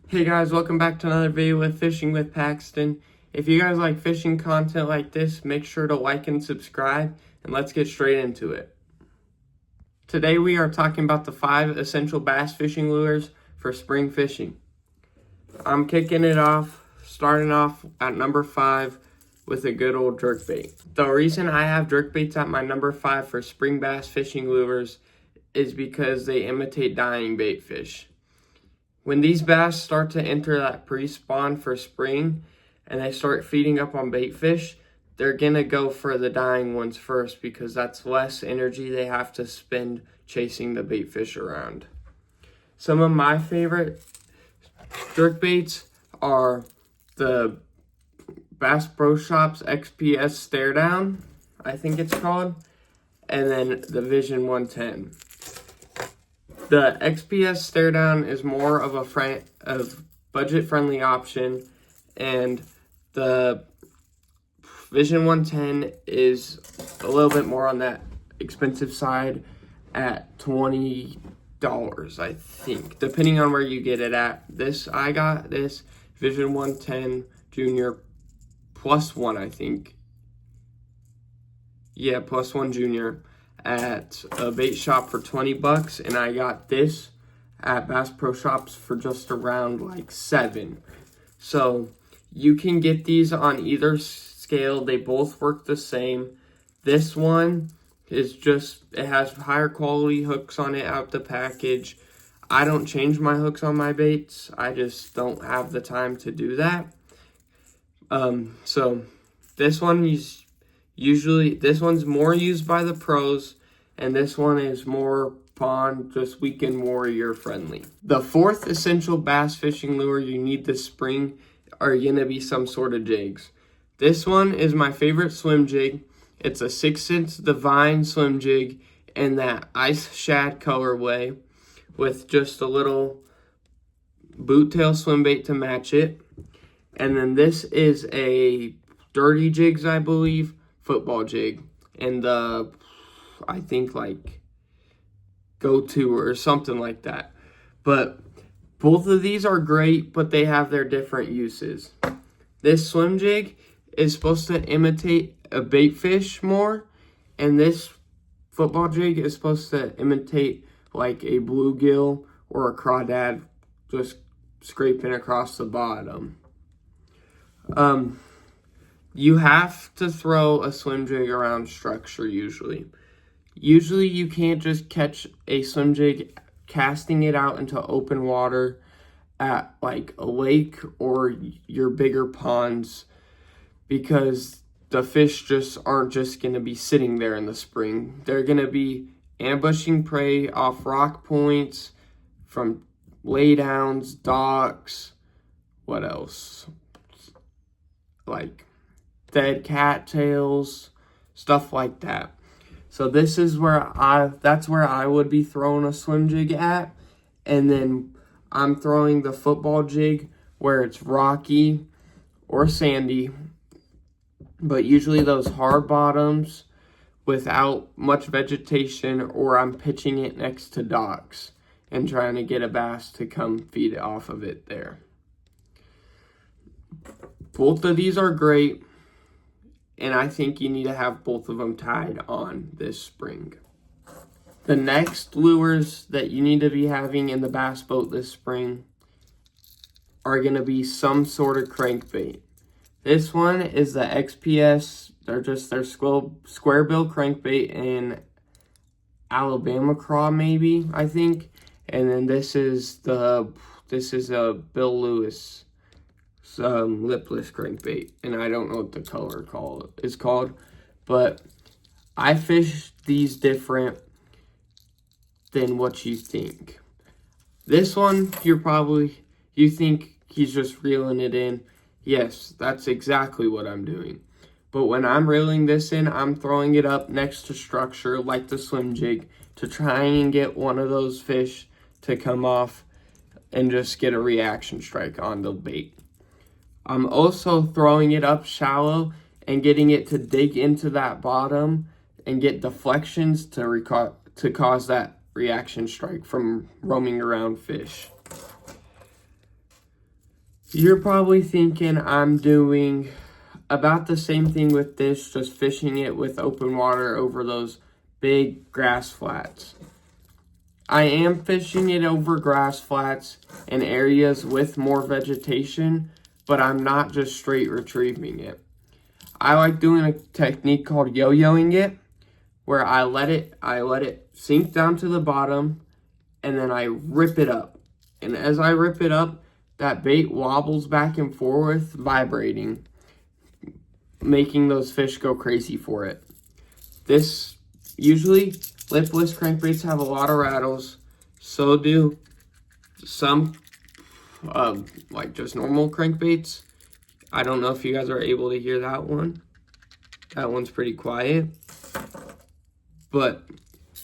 Hey guys, welcome back to another video with Fishing with Paxton. If you guys like fishing content like this, make sure to like and subscribe, and let's get straight into it. Today we are talking about the 5 essential bass fishing lures for spring fishing. I'm kicking it off, starting off at number 5 with a good old jerkbait. The reason I have jerkbaits at my number 5 for spring bass fishing lures is because they imitate dying bait fish. When these bass start to enter that pre-spawn for spring and they start feeding up on bait fish, they're gonna go for the dying ones first because that's less energy they have to spend chasing the bait fish around. Some of my favorite jerkbaits are the Bass Pro Shops XPS Stare Down, I think it's called, and then the Vision 110. The XPS Stare Down is more of a budget-friendly option, and the Vision 110 is a little bit more on that expensive side at $20, I think, depending on where you get it at. I got this Vision 110 Junior +1, I think. Yeah, +1 Junior at a bait shop for $20, and I got this at Bass Pro Shops for just around like $7. So you can get these on either scale. They both work the same. This one is it has higher quality hooks on it out the package. I don't change my hooks on my baits. I just don't have the time to do that. So this one is this one's more used by the pros, and this one is more pond, just weekend warrior friendly. The 4th essential bass fishing lure you need this spring are gonna be some sort of jigs. This one is my favorite swim jig. It's a 6-cents Divine swim jig in that ice shad colorway with just a little boot tail swim bait to match it. And then this is a Dirty Jigs, I believe, football jig, and I think like Go-To or something like that. But both of these are great, but they have their different uses. This swim jig is supposed to imitate a bait fish more, and this football jig is supposed to imitate like a bluegill or a crawdad just scraping across the bottom. You have to throw a swim jig around structure usually. Usually you can't just catch a swim jig casting it out into open water at like a lake or your bigger ponds, because the fish just aren't just going to be sitting there in the spring. They're going to be ambushing prey off rock points, from laydowns, docks, what else? Like dead cattails, stuff like that. So this is that's where I would be throwing a swim jig at, and then I'm throwing the football jig where it's rocky or sandy, but usually those hard bottoms without much vegetation, or I'm pitching it next to docks and trying to get a bass to come feed off of it there. Both of these are great, and I think you need to have both of them tied on this spring. The next lures that you need to be having in the bass boat this spring are going to be some sort of crankbait. This one is the XPS. They're just their square bill crankbait in Alabama craw, maybe, I think. And then this is a Bill Lewis lipless crankbait, and I don't know what the color is called, but I fish these different than what you think. This one, you think he's just reeling it in. Yes, that's exactly what I'm doing. But when I'm reeling this in, I'm throwing it up next to structure like the swim jig to try and get one of those fish to come off and just get a reaction strike on the bait. I'm also throwing it up shallow and getting it to dig into that bottom and get deflections to cause that reaction strike from roaming around fish. You're probably thinking I'm doing about the same thing with this, just fishing it with open water over those big grass flats. I am fishing it over grass flats and areas with more vegetation, but I'm not just straight retrieving it. I like doing a technique called yo-yoing it, where I let it sink down to the bottom, and then I rip it up. And as I rip it up, that bait wobbles back and forth, vibrating, making those fish go crazy for it. This usually lipless crankbaits have a lot of rattles. So do some like just normal crankbaits. I don't know if you guys are able to hear that one. That one's pretty quiet. But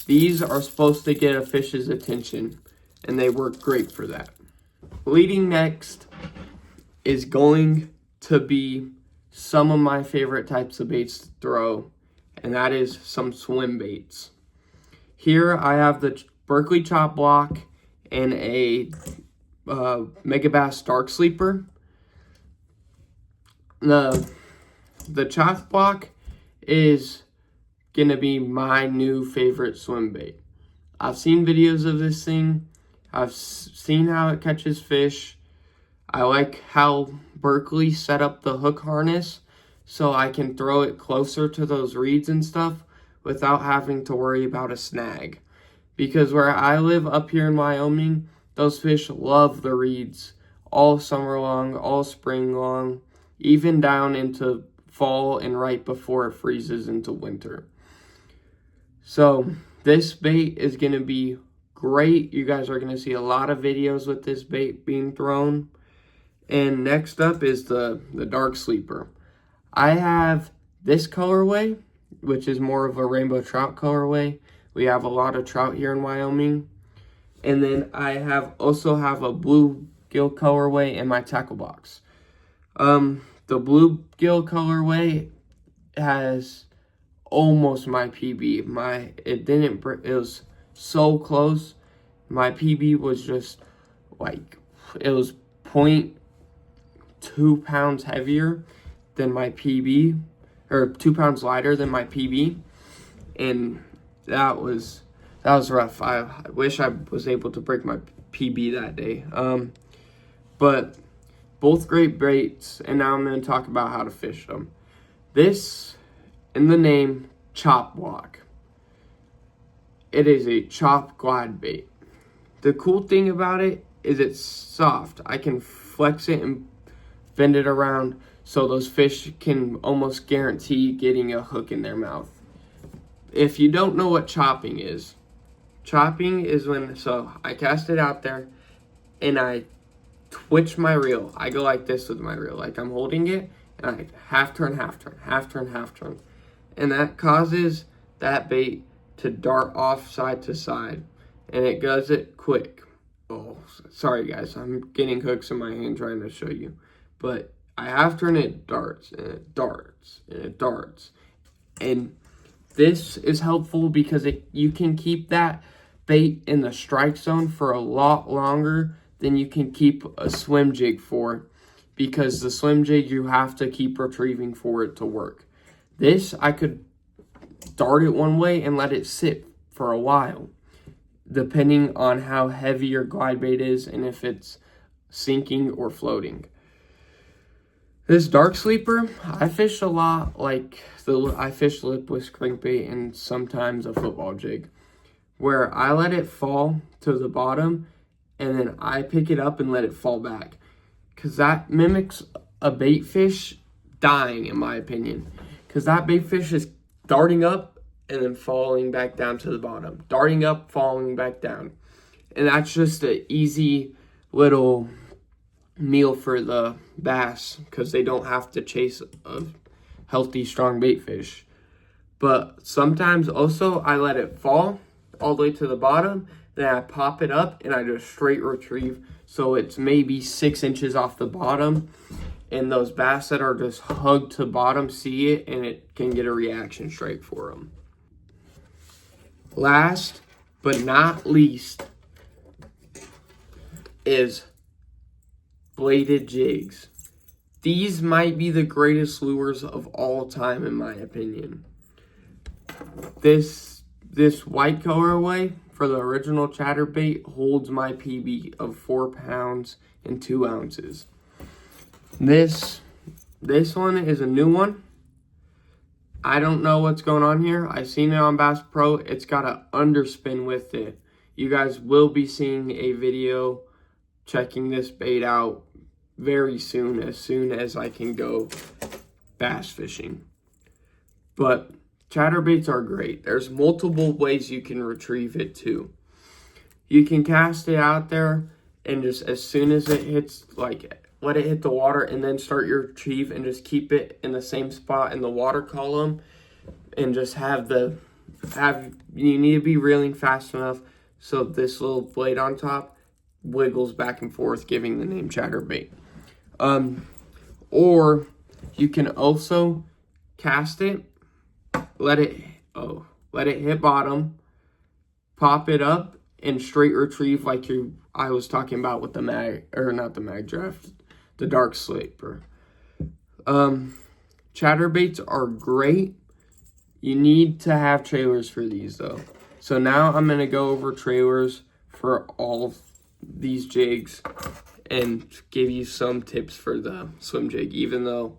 these are supposed to get a fish's attention, and they work great for that. Leading next is going to be some of my favorite types of baits to throw, and that is some swim baits. Here I have the Berkley Chop Block and a Megabass Dark Sleeper. The Chop Block is gonna be my new favorite swim bait. I've seen videos of this thing. I've seen how it catches fish. I like how Berkley set up the hook harness so I can throw it closer to those reeds and stuff without having to worry about a snag. Because where I live up here in Wyoming, those fish love the reeds all summer long, all spring long, even down into fall and right before it freezes into winter. So this bait is going to be great. You guys are going to see a lot of videos with this bait being thrown. And next up is the Dark Sleeper. I have this colorway, which is more of a rainbow trout colorway. We have a lot of trout here in Wyoming. And then I also have a bluegill colorway in my tackle box. The bluegill colorway has almost my PB. It was so close. My PB was just like, it was 0.2 pounds heavier than my PB, or 2 pounds lighter than my PB. And that was rough. I wish I was able to break my PB that day. But both great baits, and now I'm going to talk about how to fish them. This, in the name, Chop Block. It is a chop glide bait. The cool thing about it is it's soft. I can flex it and bend it around so those fish can almost guarantee getting a hook in their mouth. If you don't know what chopping is when, so I cast it out there and I twitch my reel. I go like this with my reel, like I'm holding it, and I half turn, half turn, half turn, half turn. And that causes that bait to dart off side to side, and it does it quick. Oh, sorry guys, I'm getting hooks in my hand trying to show you. But I half turn, it darts, and it darts, and it darts. And this is helpful because you can keep that bait in the strike zone for a lot longer than you can keep a swim jig for, because the swim jig you have to keep retrieving for it to work. This, I could dart it one way and let it sit for a while, depending on how heavy your glide bait is and if it's sinking or floating. This Dark Sleeper, I fish a lot, I fish lipless crankbait and sometimes a football jig, where I let it fall to the bottom and then I pick it up and let it fall back, because that mimics a bait fish dying, in my opinion, because that bait fish is darting up and then falling back down to the bottom, darting up, falling back down, and that's just an easy little meal for the bass because they don't have to chase a healthy, strong bait fish. But sometimes also I let it fall all the way to the bottom, then I pop it up and I just straight retrieve, so it's maybe 6 inches off the bottom, and those bass that are just hugged to bottom see it and it can get a reaction strike for them. Last but not least is bladed jigs. These might be the greatest lures of all time, in my opinion. This white colorway for the original chatterbait holds my PB of 4 pounds and 2 ounces. This one is a new one. I don't know what's going on here. I seen it on Bass Pro. It's got an underspin with it. You guys will be seeing a video checking this bait out very soon as I can go bass fishing. But chatterbaits are great. There's multiple ways you can retrieve it too. You can cast it out there and just as soon as it hits, like, let it hit the water and then start your retrieve and just keep it in the same spot in the water column and just you need to be reeling fast enough so this little blade on top wiggles back and forth, giving the name chatterbait. Or you can also cast it, let it hit bottom, pop it up, and straight retrieve like I was talking about with the the Dark Sleeper. Chatterbaits are great. You need to have trailers for these though. So now I'm gonna go over trailers for all of these jigs and give you some tips for the swim jig. Even though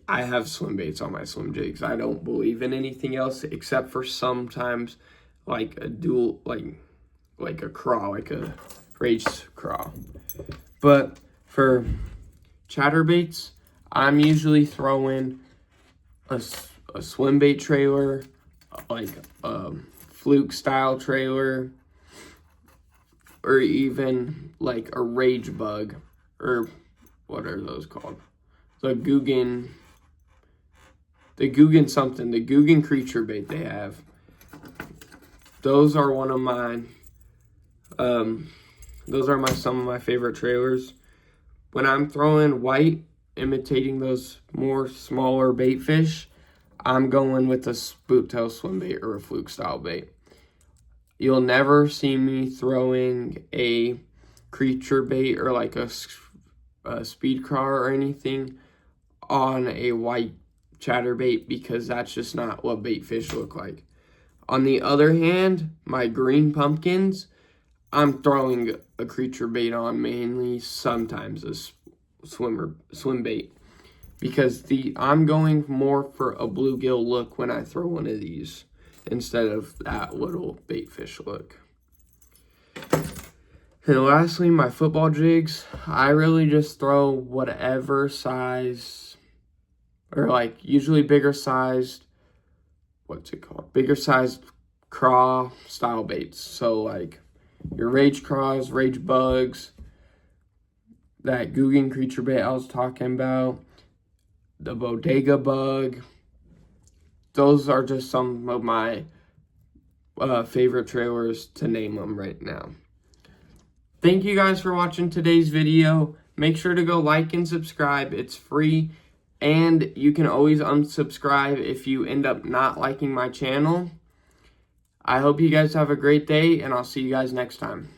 I have swim baits on my swim jigs, I don't believe in anything else except for sometimes like a dual, like a craw, like a raised craw. But for chatterbaits, I'm usually throwing a swim bait trailer, like a fluke style trailer, or even like a rage bug, or what are those called? The Googan something, the Googan creature bait they have. Those are one of mine. Those are some of my favorite trailers. When I'm throwing white, imitating those more smaller bait fish, I'm going with a spook tail swim bait or a fluke style bait. You'll never see me throwing a creature bait or like a speed craw or anything on a white chatterbait because that's just not what bait fish look like. On the other hand, my green pumpkins, I'm throwing a creature bait on mainly, sometimes a swim bait, because I'm going more for a bluegill look when I throw one of these instead of that little bait fish look. And lastly, my football jigs, I really just throw whatever size, or like usually bigger sized, bigger sized craw style baits. So like your rage craws, rage bugs, that Googan creature bait I was talking about, the bodega bug. Those are just some of my favorite trailers to name them right now. Thank you guys for watching today's video. Make sure to go like and subscribe. It's free. And you can always unsubscribe if you end up not liking my channel. I hope you guys have a great day, and I'll see you guys next time.